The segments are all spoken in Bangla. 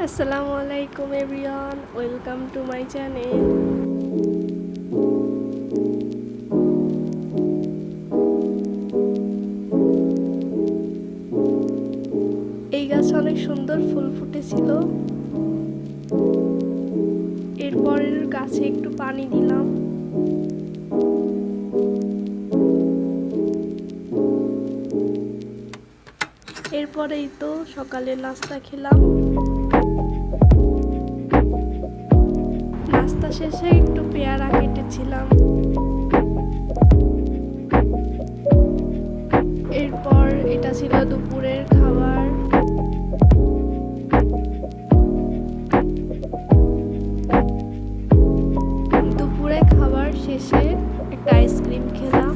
আসসালামু আলাইকুম everyone, welcome to my channel. এই গাছে অনেক সুন্দর ফুল ফুটেছিল। এরপরের গাছে একটু পানি দিলাম। এরপরেই তো সকালে নাস্তা খেলাম। নাস্তা শেষে একটু পেয়ারা কেটেছিলাম। এরপর এটা ছিল দুপুরের খাবার। দুপুরে খাবার শেষে একটা আইসক্রিম খেলাম।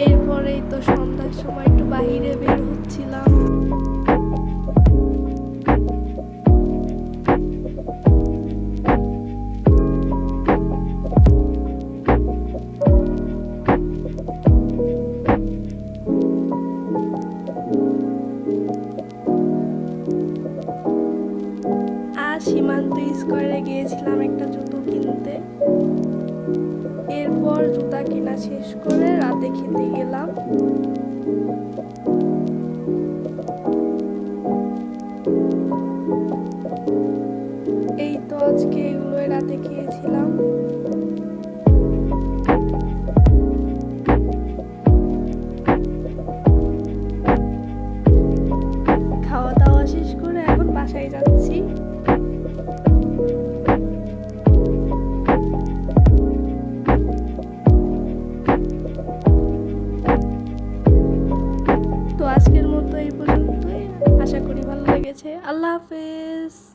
এরপরেই তো সন্ধ্যার সময় একটু বাহিরে বের হচ্ছিলাম। আজ সীমান্ত স্কয়ারে গিয়েছিলাম একটা জুতো কিনতে। এরপর জুতা কেনা শেষ করে রাতে খেতে গেলাম। এই তো আজকে এগুলো রাতে খেয়েছিলাম। খাওয়া দাওয়া শেষ করে এখন বাসায় যাচ্ছি। তো আজকের মতো এই পর্যন্তই। আশা করি ভালো লেগেছে। আল্লাহ হাফেজ।